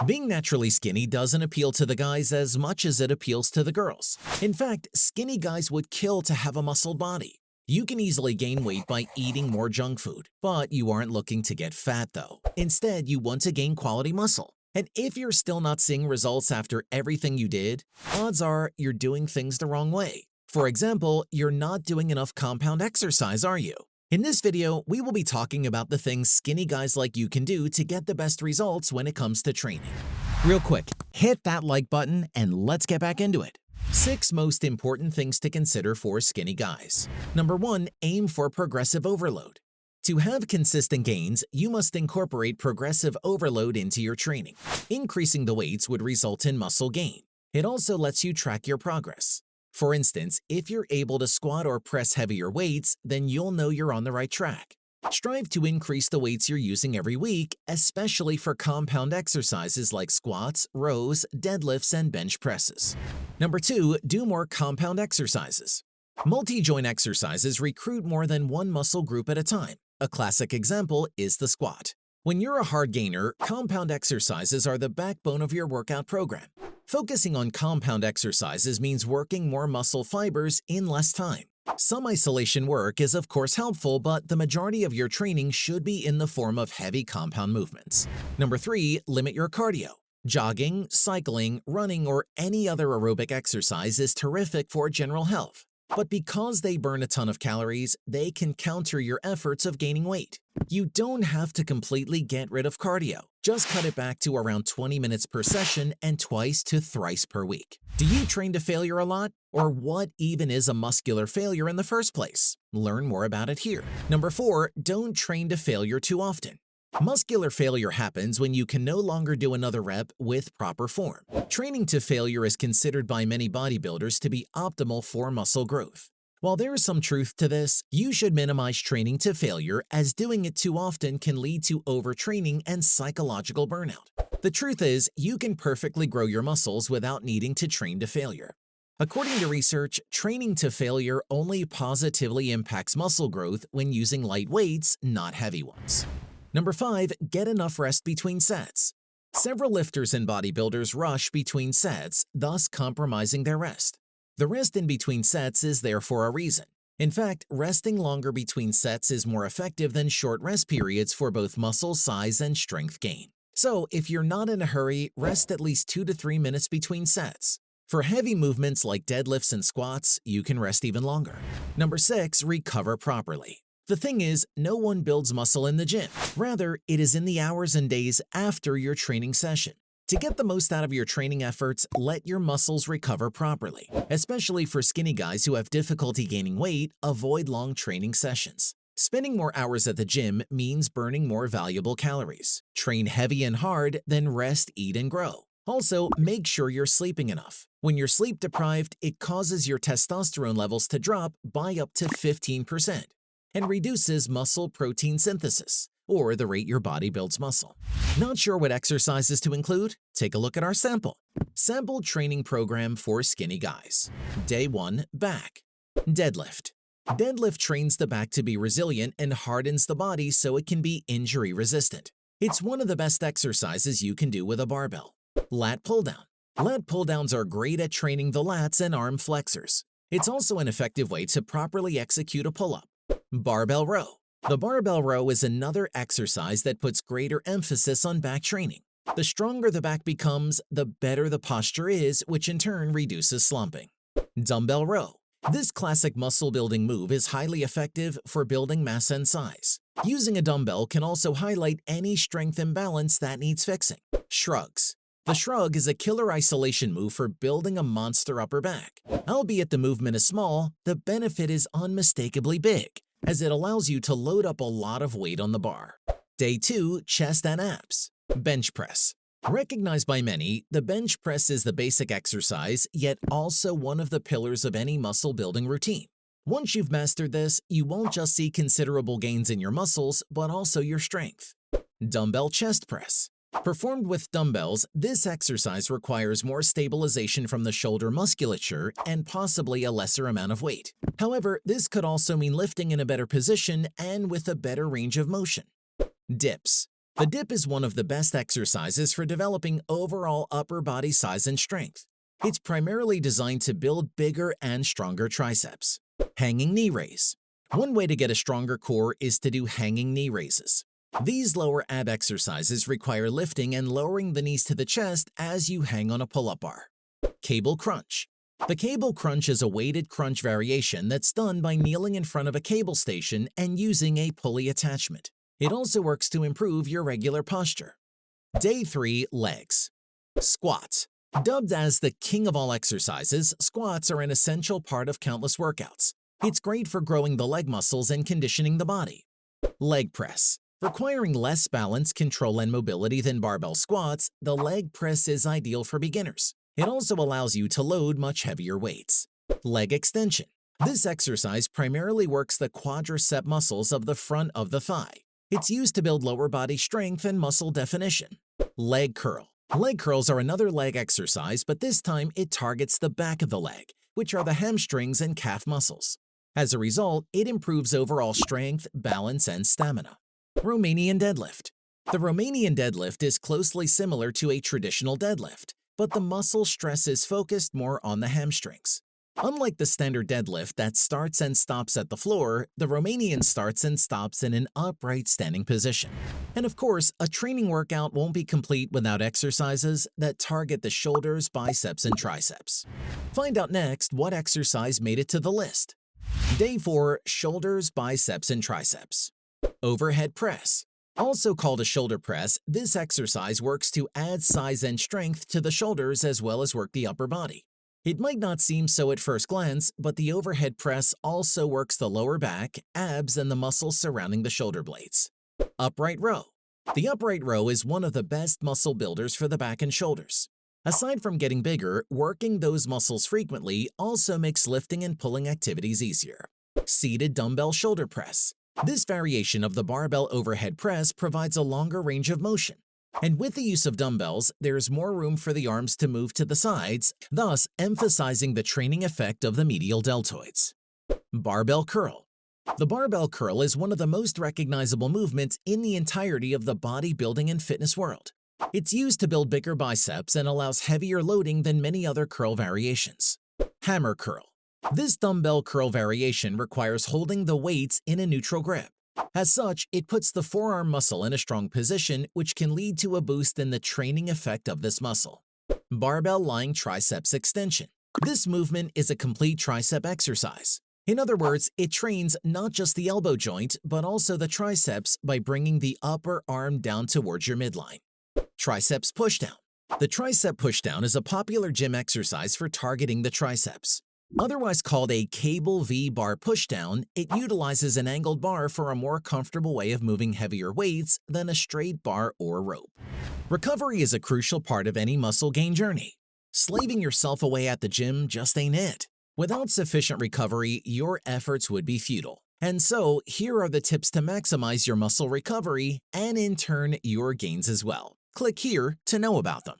Being naturally skinny doesn't appeal to the guys as much as it appeals to the girls. In fact, skinny guys would kill to have a muscled body. You can easily gain weight by eating more junk food, but you aren't looking to get fat though. Instead, you want to gain quality muscle. And if you're still not seeing results after everything you did, odds are you're doing things the wrong way. For example, you're not doing enough compound exercise, are you? In this video, we will be talking about the things skinny guys like you can do to get the best results when it comes to training. Real quick, hit that like button and let's get back into it. 6 most important things to consider for skinny guys. Number 1, aim for progressive overload. To have consistent gains, you must incorporate progressive overload into your training. Increasing the weights would result in muscle gain. It also lets you track your progress. For instance, if you're able to squat or press heavier weights, then you'll know you're on the right track. Strive to increase the weights you're using every week, especially for compound exercises like squats, rows, deadlifts, and bench presses. Number 2, do more compound exercises. Multi-joint exercises recruit more than one muscle group at a time. A classic example is the squat. When you're a hard gainer, compound exercises are the backbone of your workout program. Focusing on compound exercises means working more muscle fibers in less time. Some isolation work is of course helpful, but the majority of your training should be in the form of heavy compound movements. Number 3, limit your cardio. Jogging, cycling, running, or any other aerobic exercise is terrific for general health. But because they burn a ton of calories, they can counter your efforts of gaining weight. You don't have to completely get rid of cardio. Just cut it back to around 20 minutes per session and twice to thrice per week. Do you train to failure a lot? Or what even is a muscular failure in the first place? Learn more about it here. Number 4, don't train to failure too often. Muscular failure happens when you can no longer do another rep with proper form. Training to failure is considered by many bodybuilders to be optimal for muscle growth. While there is some truth to this, you should minimize training to failure, as doing it too often can lead to overtraining and psychological burnout. The truth is, you can perfectly grow your muscles without needing to train to failure. According to research, training to failure only positively impacts muscle growth when using light weights, not heavy ones. Number 5, get enough rest between sets. Several lifters and bodybuilders rush between sets, thus compromising their rest. The rest in between sets is there for a reason. In fact, resting longer between sets is more effective than short rest periods for both muscle size and strength gain. So, if you're not in a hurry, rest at least 2 to 3 minutes between sets. For heavy movements like deadlifts and squats, you can rest even longer. Number 6, recover properly. The thing is, no one builds muscle in the gym. Rather, it is in the hours and days after your training session. To get the most out of your training efforts, let your muscles recover properly. Especially for skinny guys who have difficulty gaining weight, avoid long training sessions. Spending more hours at the gym means burning more valuable calories. Train heavy and hard, then rest, eat, and grow. Also, make sure you're sleeping enough. When you're sleep deprived, it causes your testosterone levels to drop by up to 15%. And reduces muscle protein synthesis, or the rate your body builds muscle. Not sure what exercises to include? Take a look at our sample. Sample training program for skinny guys. Day 1, back. Deadlift. Deadlift trains the back to be resilient and hardens the body so it can be injury resistant. It's one of the best exercises you can do with a barbell. Lat pull down. Lat pull downs are great at training the lats and arm flexors. It's also an effective way to properly execute a pull-up. Barbell row. The barbell row is another exercise that puts greater emphasis on back training. The stronger the back becomes, the better the posture is, which in turn reduces slumping. Dumbbell row. This classic muscle-building move is highly effective for building mass and size. Using a dumbbell can also highlight any strength imbalance that needs fixing. Shrugs. The shrug is a killer isolation move for building a monster upper back. Albeit the movement is small, the benefit is unmistakably big, as it allows you to load up a lot of weight on the bar. Day 2, chest and abs. Bench press. Recognized by many, the bench press is the basic exercise, yet also one of the pillars of any muscle building routine. Once you've mastered this, you won't just see considerable gains in your muscles, but also your strength. Dumbbell chest press. Performed with dumbbells, this exercise requires more stabilization from the shoulder musculature and possibly a lesser amount of weight. However, this could also mean lifting in a better position and with a better range of motion. Dips. The dip is one of the best exercises for developing overall upper body size and strength. It's primarily designed to build bigger and stronger triceps. Hanging knee raise. One way to get a stronger core is to do hanging knee raises. These lower ab exercises require lifting and lowering the knees to the chest as you hang on a pull-up bar. Cable crunch. The cable crunch is a weighted crunch variation that's done by kneeling in front of a cable station and using a pulley attachment. It also works to improve your regular posture. Day 3, legs. Squats. Dubbed as the king of all exercises, squats are an essential part of countless workouts. It's great for growing the leg muscles and conditioning the body. Leg press. Requiring less balance, control, and mobility than barbell squats, the leg press is ideal for beginners. It also allows you to load much heavier weights. Leg extension. This exercise primarily works the quadricep muscles of the front of the thigh. It's used to build lower body strength and muscle definition. Leg curl. Leg curls are another leg exercise, but this time it targets the back of the leg, which are the hamstrings and calf muscles. As a result, it improves overall strength, balance, and stamina. Romanian deadlift. The Romanian deadlift is closely similar to a traditional deadlift, but the muscle stress is focused more on the hamstrings. Unlike the standard deadlift that starts and stops at the floor, the Romanian starts and stops in an upright standing position. And of course, a training workout won't be complete without exercises that target the shoulders, biceps, and triceps. Find out next what exercise made it to the list. Day 4, shoulders, biceps, and triceps. Overhead press. Also called a shoulder press, this exercise works to add size and strength to the shoulders as well as work the upper body. It might not seem so at first glance, but the overhead press also works the lower back, abs, and the muscles surrounding the shoulder blades. Upright row. The upright row is one of the best muscle builders for the back and shoulders. Aside from getting bigger, working those muscles frequently also makes lifting and pulling activities easier. Seated dumbbell shoulder press. This variation of the barbell overhead press provides a longer range of motion. And with the use of dumbbells, there's more room for the arms to move to the sides, thus emphasizing the training effect of the medial deltoids. Barbell curl. The barbell curl is one of the most recognizable movements in the entirety of the bodybuilding and fitness world. It's used to build bigger biceps and allows heavier loading than many other curl variations. Hammer curl. This dumbbell curl variation requires holding the weights in a neutral grip. As such, it puts the forearm muscle in a strong position, which can lead to a boost in the training effect of this muscle. Barbell lying triceps extension. This movement is a complete tricep exercise. In other words, it trains not just the elbow joint, but also the triceps by bringing the upper arm down towards your midline. Triceps pushdown. The tricep pushdown is a popular gym exercise for targeting the triceps. Otherwise called a cable V bar pushdown, it utilizes an angled bar for a more comfortable way of moving heavier weights than a straight bar or rope. Recovery is a crucial part of any muscle gain journey. Slaving yourself away at the gym just ain't it. Without sufficient recovery, your efforts would be futile. And so, here are the tips to maximize your muscle recovery and in turn, your gains as well. Click here to know about them.